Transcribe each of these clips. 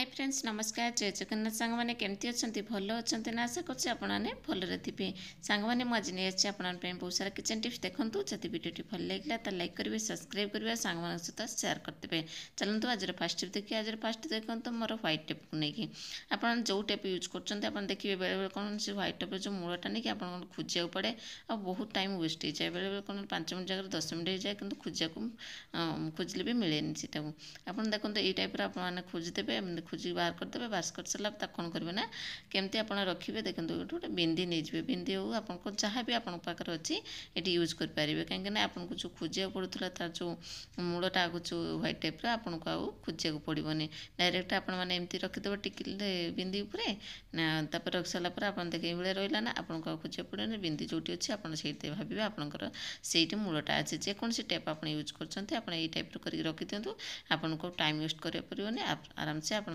Hi friends नमस्कार जय जगन्नाथ सांग मैंने केमती अच्छा भल अच्छा ना आशा करते आपने भलरे थे सांग मैंने मुझे नहीं अच्छे आपंप बहुत सारा किचन टिप्स देखूँ जब भिडियो भल लगे तो लाइक करेंगे सब्सक्राइब करेंगे सांग मान सहित सेयार करते चलते आज फास्ट टिप देखिए आज फास्ट देखते मोर व्हाइट टेप को लेकिन आप जो टेप यूज कर देखिए बेले बेले कौन से व्हाइट टेप जो मूलटा नहीं कि आप खोजा पड़े आ बहुत टाइम वेस्ट हो जाए बेले बेले कौन 5 मिनट जगह 10 मिनट हो जाए कि खोजा खोजिले भी मिले सीटा आप देखो ये टाइप आप खोजिदेवे खोजी बाहर करदे बाहर कर सारा कौन करेंगे ना केमती आप रखिए देखो गोटे बिंदी नहीं जाए बिंदी हो आपको जहाँ भी आपके अच्छी ये यूज करेंगे कहीं आपको जो खोजा पड़ूला तार जो मूलटा आगे जो व्हाइट टाइप आपको आउ खोजा पड़ोनी डायरेक्ट आपमती रखिदेव टिकिले बिंदी उपर रख सारापर आप देखे भाई रहा ना आपको खोजा पड़ोनी बिंदी जो अच्छी आप भावे आपंकर से मूलटा अच्छे जेकोसी टेप आप यूज कर टाइप कर रखी दिंतु आपको टाइम वेस्ट करा पड़ोनी आराम से आप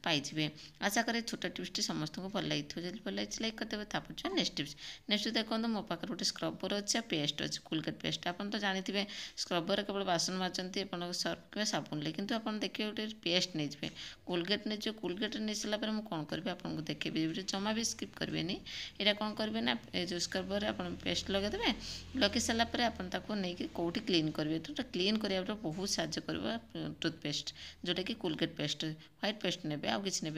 पाइबे आशा करें छोटा टिप्स समस्त को भल लगी जब भल लगी लाइक करदे तापर नेक्स्ट देखो मो पाखे गोटे स्क्रबर अच्छे पेस्ट अच्छे कोलगेट पेस्ट आप तो जानते स्क्रबर केवल बासन मार्चंती सर्फ कि साबुन कि आप देखिए गोटे पेस्ट नहीं जाए कोलगेट नहीं कोलगेट नहीं सारापर मुझे कौन करी आपको देखेबी जमा भी स्किप करेंगे यहाँ कौन करेंगे ना जो स्क्रबर आप पेस्ट लगेदेवे लगे सारापर आपको नहीं कौटी क्लीन करेंगे तो क्लीन करार बहुत साहय कर टूथपेस्ट जोटा कि कोलगेट पेस्ट व्हाइट पेस्ट ने आउ कि ने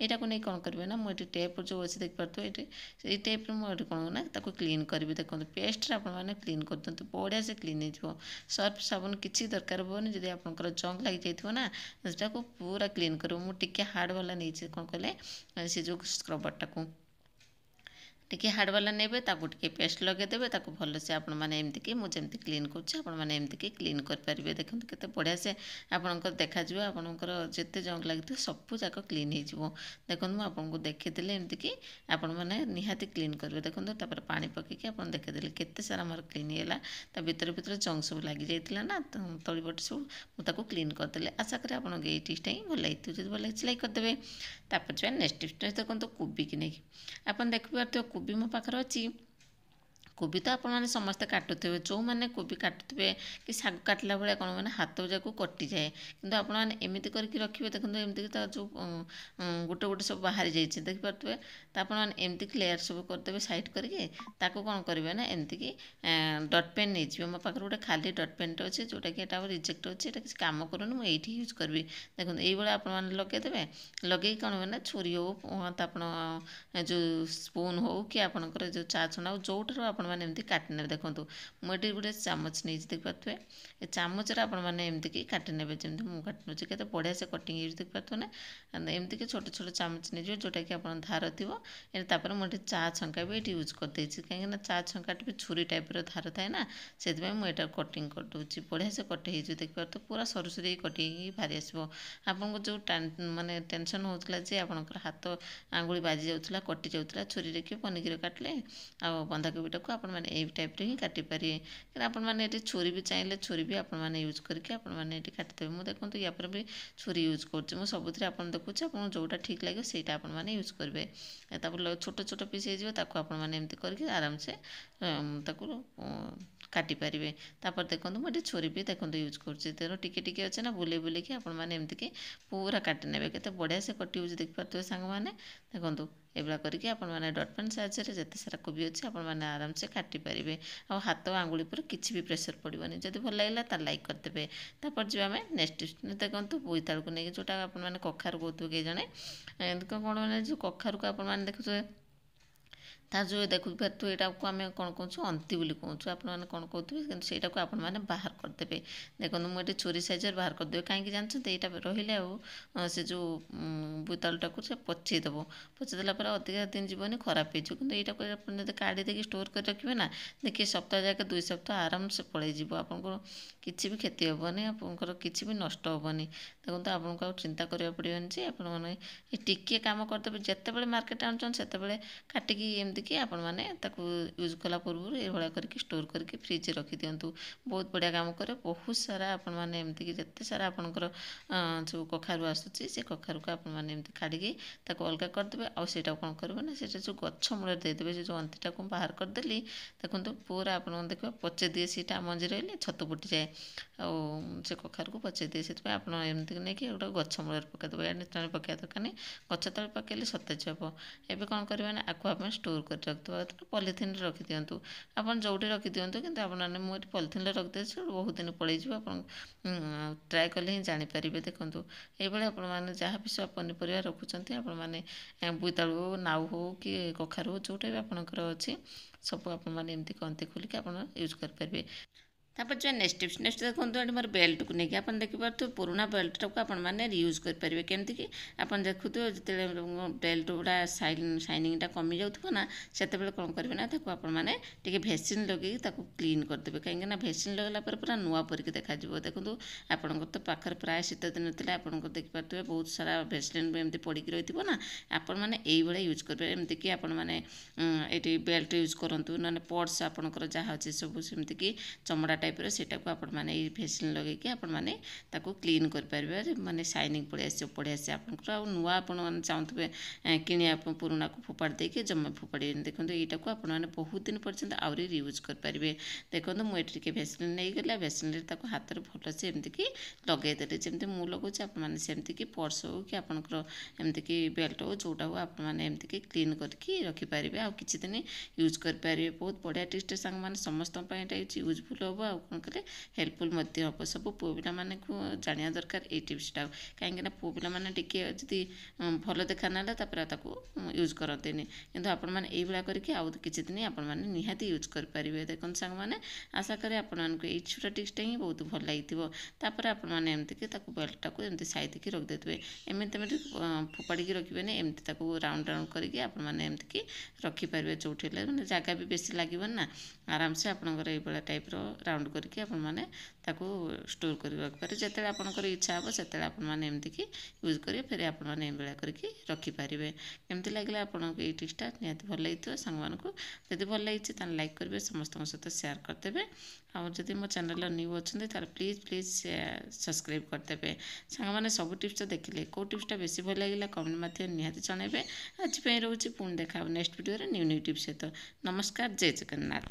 यहाँ को नहीं कौन करेंगे ना मुझे टेप जो अच्छे देखिए ये टेप मुझे कौन ना क्लीन करी देखो पेस्ट आपने क्लीन कर दिखाते बढ़िया से क्लीन हो सर्फ साबुन किसी दरकार हेनी जब आप जंग लग जाइए ना से पूरा क्लीन कर मुझे हार्ड वाला नहीं कौन कहले से जो स्क्रबरटा को टिके हार्ड वाला नेबे ताकू टिके पेस्ट लगेदेवे ताकू भल से आपण माने एमती कि मुझे क्लीन करुच्छे आपण माने एमती कि क्लीन करेंगे देखो केते बढ़िया से आपणकर देखा आपणकर जिते जंग लगी सब जाक क्लीन हो देखो मुझे आपको देखीदे एमती कि आपण मैंने निहाती क्लीन करेंगे देखो तापर पानी पकईकि आप देखीदे केते सारा मोर क्लीन होगा ता भीतर भीतर जंग सब लग जाइए ना तलीपट सब मुझे क्लीन करदे आशा करें आपको ये टिप्सटा ही भल लगी जब भल लगी लाइक करदे तापर जो नेक्स्ट टिप्स देखो कोबी की नहीं आप देखिए कोबी मो पाखर अच्छी कोबी तो आपने समस्ते काटुवे जो मैंने कोबी काटुवे कि शाग काटला भाया कौन मैंने हाथ जाक कटि जाए कि आपमती करके रखिए देखो एमती जो गोटे गोटे सब बाहरी जाइए देखिपे तो आपमती लेयर सब करदे सैड करके कौन करेंगे ना एमती कि डट पेन नहीं मो पाखे गोटे खाली डट पेनटे अच्छे जोटा कि रिजेक्ट अच्छे ये किसी कम करूनी मुझे यूज करी देखो ये आप लगेदेवे लगे कौन हो ना छुरी हो तो आप जो स्पून हो कि आपंकर जो चा छना हो जोटार आप एमती काटिने देखो मुझे गोटे चामच नहीं देखिपे ये चामच आपने एमती कि काटिने जमी मुझे काटुचे के बढ़िया से कटिंग देखिपे ना एमती कि छोट छोट चामच नहीं जोटा कि आप धार थोड़ा मुझे चा छंका भी ये यूज करदे कहीं चा छंका भी छुरी टाइप धार थाए ना से मुझे कटिंग करदे बढ़िया से कटे देखिए तो पूरा सरू सरू कटिंग भारी आसो आपको जो मानने टेंशन होता जे आपंकर हाथ आंगुली बाजी जाऊला कटि जाऊला छुरी कि पनिकी काटिले आ बंधाकोबीटा को आप टाइप ही काटिपारे कि आपने छुरी भी चाहिए छुरी भी आपने यूज करके आपने काटिदेवे मुझे देखो या पर भी छुरी यूज कर सबुथ आप देखुचे आप जोटा ठीक लगे सहीटा आपने यूज करेंगे छोट छोट पीस होमती करके आराम से काटिपारे तापर देखो मुझे छुरी भी देखो यूज कर टिके अच्छे ना बुले बुले कि आपने एमती कि पूरा काटि ने के बढ़िया से कटि हो देखिपे सांग मैंने देखो एभला करके आपने डट पेन साहाଯ୍य जिते सारा कोबी अच्छे आपने आराम से काटिपारे आ हाथ आंगुली पर किसी भी प्रेसर पड़ोनी जब भल लगे तो लाइक करदे तापर जो आम नेक्स्ट देखो बोईतालू को लेकिन जोटा आपने कखार कहते किए जड़े कौन मैंने जो कखार को आपने देखुए तार जो देखिए तो यहाँ को आम कौन कहूँ अंति बोली कहूँ आपने कौन कहते कि सहीटा को आपने बाहर करदे देखो मुझे छुरी साइजर बाहर करदे कहीं जानते यहाँ रही से जो बोईतालूटा को पचईदेव पचईदेला अधिका दिन जीवन खराब हो यहाँ को काढ़ी देकी स्टोर कर रखिए ना देखिए सप्ताह जाके 2 सप्ताह आराम से पलैज आपको किसी भी क्षति हेनी आपंकर किसी भी नष्ट हेनी देखो आपको चिंता करा पड़ोनी जे आपने टिके कम करदे जिते मार्केट आनुन से काटिकी एमती କରିକି ଆପଣମାନେ ତାକୁ ୟୁଜ୍ କଲା ପୂର୍ବରୁ ଏଇଭଳିଆ କରିକି ଷ୍ଟୋର୍ କରିକି ଫ୍ରିଜ୍ରେ ରଖିଦିଅନ୍ତୁ। ବହୁତ ବଢ଼ିଆ କାମ କରେ। ବହୁତ ସାରା ଆପଣମାନେ ଏମିତିକି ଯେତେ ସାରା ଆପଣଙ୍କର ଯେଉଁ କଖାରୁ ଆସୁଛି ସେ କଖାରୁକୁ ଆପଣମାନେ ଏମିତି କାଢ଼ିକି ତାକୁ ଅଲଗା କରିଦେବେ। ଆଉ ସେଇଟାକୁ କ'ଣ କରିବେ ନା ସେଇଟା ଯେଉଁ ଗଛ ମୂଳରେ ଦେଇଦେବେ। ସେ ଯେଉଁ ଅନ୍ତିଟାକୁ ମୁଁ ବାହାର କରିଦେଲି ଦେଖନ୍ତୁ ପୁରା ଆପଣଙ୍କୁ ଦେଖିବେ ପଚେଇ ଦିଏ ସେଇଟା ମଞ୍ଜି ରହିଲେ ଛତୁ ଫୁଟିଯାଏ। ଆଉ ସେ କଖାରୁକୁ ପଚେଇ ଦିଏ। ସେଥିପାଇଁ ଆପଣ ଏମିତି ନେଇକି ଗୋଟେ ଗଛ ମୂଳରେ ପକାଇଦେବେ। ଏଣେ ତେଣେ ପକାଇବା ଦରକାର ନାହିଁ। ଗଛ ତଳେ ପକାଇଲେ ସତେଜ ହେବ। ଏବେ କ'ଣ କରିବେ ନା ଆକୁ ଆପଣ ଷ୍ଟୋର୍ କରି ରଖିଦେବା କଥା ପଲିଥିନରେ ରଖିଦିଅନ୍ତୁ। ଆପଣ ଯେଉଁଠି ରଖିଦିଅନ୍ତୁ କିନ୍ତୁ ଆପଣମାନେ ମୁଁ ଏଠି ପଲିଥିନରେ ରଖିଦେଇଛି ବହୁତ ଦିନ ପଳେଇଯିବ। ଆପଣ ଟ୍ରାଏ କଲେ ହିଁ ଜାଣିପାରିବେ। ଦେଖନ୍ତୁ ଏଇଭଳି ଆପଣମାନେ ଯାହା ବି ସବୁ ପନିପରିବା ରଖୁଛନ୍ତି ଆପଣମାନେ ବୋଇତାଳୁ ହଉ ନାଉ ହଉ କି କଖାରୁ ହଉ ଯେଉଁଟା ବି ଆପଣଙ୍କର ଅଛି ସବୁ ଆପଣମାନେ ଏମିତି କନ୍ତି ଖୋଲିକି ଆପଣ ୟୁଜ୍ କରିପାରିବେ। ତାପରେ ଯିବା ନେକ୍ସଟ ଟିପ୍ସ। ନେକ୍ସଟ ଦେଖନ୍ତୁ ଏଠି ମୋର ବେଲ୍ଟକୁ ନେଇକି ଆପଣ ଦେଖିପାରୁଥିବେ ପୁରୁଣା ବେଲ୍ଟଟାକୁ ଆପଣମାନେ ରିୟୁଜ୍ କରିପାରିବେ। କେମିତିକି ଆପଣ ଦେଖୁଥିବେ ଯେତେବେଳେ ବେଲ୍ଟ ଗୁଡ଼ା ସାଇନିଂଟା କମିଯାଉଥିବ ନା ସେତେବେଳେ କ'ଣ କରିବେ ନା ତାକୁ ଆପଣମାନେ ଟିକେ ଭେସଲିନ୍ ଲଗେଇକି ତାକୁ କ୍ଲିନ୍ କରିଦେବେ। କାହିଁକିନା ଭେସଲିନ୍ ଲଗାଇଲା ପରେ ପୁରା ନୂଆ ପରିକି ଦେଖାଯିବ। ଦେଖନ୍ତୁ ଆପଣଙ୍କର ତ ପାଖରେ ପ୍ରାୟ ଶୀତ ଦିନ ଥିଲା ଆପଣଙ୍କୁ ଦେଖିପାରୁଥିବେ ବହୁତ ସାରା ଭେସଲିନ୍ ବି ଏମିତି ପଡ଼ିକି ରହିଥିବ ନା। ଆପଣମାନେ ଏଇଭଳିଆ ୟୁଜ୍ କରିବେ। ଏମିତିକି ଆପଣମାନେ ଏଇଠି ବେଲ୍ଟ ୟୁଜ୍ କରନ୍ତୁ ନହେଲେ ପର୍ସ ଆପଣଙ୍କର ଯାହା ଅଛି ସବୁ ସେମିତିକି ଚମଡ଼ା ଟାଇପ୍ର ସେଇଟାକୁ ଆପଣମାନେ ଏଇ ଭେସଲିନ୍ ଲଗେଇକି ଆପଣମାନେ ତାକୁ କ୍ଲିନ୍ କରିପାରିବେ। ମାନେ ସାଇନିଂ ପଳେଇ ଆସିବ ଆପଣଙ୍କର। ଆଉ ନୂଆ ଆପଣମାନେ ଚାହୁଁଥିବେ କିଣିବା ପୁରୁଣାକୁ ଫୋପାଡ଼ି ଦେଇକି ଜମା ଫୋପାଡ଼ିବେନି। ଦେଖନ୍ତୁ ଏଇଟାକୁ ଆପଣମାନେ ବହୁତ ଦିନ ପର୍ଯ୍ୟନ୍ତ ଆହୁରି ରିୟୁଜ୍ କରିପାରିବେ। ଦେଖନ୍ତୁ ମୁଁ ଏଠି ଟିକେ ଭେସଲିନ୍ ନେଇଗଲା ଭେସଲିନ୍ରେ ତାକୁ ହାତରେ ଭଲସେ ଏମିତିକି ଲଗେଇଦେଲେ ଯେମିତି ମୁଁ ଲଗାଉଛି ଆପଣମାନେ ସେମିତିକି ପର୍ସ ହଉ କି ଆପଣଙ୍କର ଏମିତିକି ବେଲ୍ଟ ହଉ ଯେଉଁଟା ହଉ ଆପଣମାନେ ଏମିତିକି କ୍ଲିନ୍ କରିକି ରଖିପାରିବେ। ଆଉ କିଛି ଦିନ ୟୁଜ୍ କରିପାରିବେ। ବହୁତ ବଢ଼ିଆ ଟିପ୍ସଟେ ସାଙ୍ଗମାନେ ସମସ୍ତଙ୍କ ପାଇଁ ଏଇଟା ୟୁଜଫୁଲ୍ ହେବ। ଆଉ କ'ଣ କଲେ ହେଲ୍ପଫୁଲ୍ ମଧ୍ୟ ହେବ। ସବୁ ପୁଅ ପିଲାମାନଙ୍କୁ ଜାଣିବା ଦରକାର ଏଇ ଟିପ୍ସଟା। କାହିଁକିନା ପୁଅ ପିଲାମାନେ ଟିକେ ଯଦି ଭଲ ଦେଖା ନେଲା ତାପରେ ତାକୁ ୟୁଜ୍ କରନ୍ତିନି। କିନ୍ତୁ ଆପଣମାନେ ଏଇଭଳିଆ କରିକି ଆଉ କିଛି ଦିନ ଆପଣମାନେ ନିହାତି ୟୁଜ୍ କରିପାରିବେ। ଦେଖନ୍ତୁ ସାଙ୍ଗମାନେ ଆଶା କରେ ଆପଣମାନଙ୍କୁ ଏଇ ଛୋଟ ଟିପ୍ସଟା ହିଁ ବହୁତ ଭଲ ଲାଗିଥିବ। ତାପରେ ଆପଣମାନେ ଏମିତିକି ତାକୁ ବେଲ୍ଟଟାକୁ ଏମିତି ସାଇତିକି ରଖିଦେଇଥିବେ। ଏମିତି ଫୋପାଡ଼ିକି ରଖିବେନି। ଏମିତି ତାକୁ ରାଉଣ୍ଡ କରିକି ଆପଣମାନେ ଏମିତିକି ରଖିପାରିବେ। ଯେଉଁଠି ହେଲେ ମାନେ ଜାଗା ବି ବେଶୀ ଲାଗିବନି ନା ଆରାମସେ ଆପଣଙ୍କର ଏଇଭଳିଆ ଟାଇପ୍ର ରାଉଣ୍ଡ କରିକି ଆପଣମାନେ ତାକୁ ଷ୍ଟୋର୍ କରି ରଖିପାରିବେ। ଯେତେବେଳେ ଆପଣଙ୍କର ଇଚ୍ଛା ହେବ ସେତେବେଳେ ଆପଣମାନେ ଏମିତିକି ୟୁଜ୍ କରିବେ। ଫେରେ ଆପଣମାନେ ଏଇଭଳିଆ କରିକି ରଖିପାରିବେ। କେମିତି ଲାଗିଲା ଆପଣଙ୍କୁ ଏଇ ଟିପ୍ସଟା? ନିହାତି ଭଲ ଲାଗିଥିବ ସାଙ୍ଗମାନଙ୍କୁ। ଯଦି ଭଲ ଲାଗିଛି ତାହେଲେ ଲାଇକ୍ କରିବେ ସମସ୍ତଙ୍କ ସହିତ ସେୟାର କରିଦେବେ। ଆଉ ଯଦି ମୋ ଚ୍ୟାନେଲ୍ ନ୍ୟୁ ଅଛନ୍ତି ତାହେଲେ ପ୍ଲିଜ୍ ସବସ୍କ୍ରାଇବ୍ କରିଦେବେ। ସାଙ୍ଗମାନେ ସବୁ ଟିପ୍ସ ତ ଦେଖିଲେ କେଉଁ ଟିପ୍ସଟା ବେଶୀ ଭଲ ଲାଗିଲା କମେଣ୍ଟ ମାଧ୍ୟମରେ ନିହାତି ଜଣାଇବେ। ଆଜି ପାଇଁ ରହୁଛି ପୁଣି ଦେଖା ହେବ ନେକ୍ସଟ ଭିଡ଼ିଓରେ ନ୍ୟୁ ଟିପ୍ସ ସହିତ। ନମସ୍କାର, ଜୟ ଜଗନ୍ନାଥ।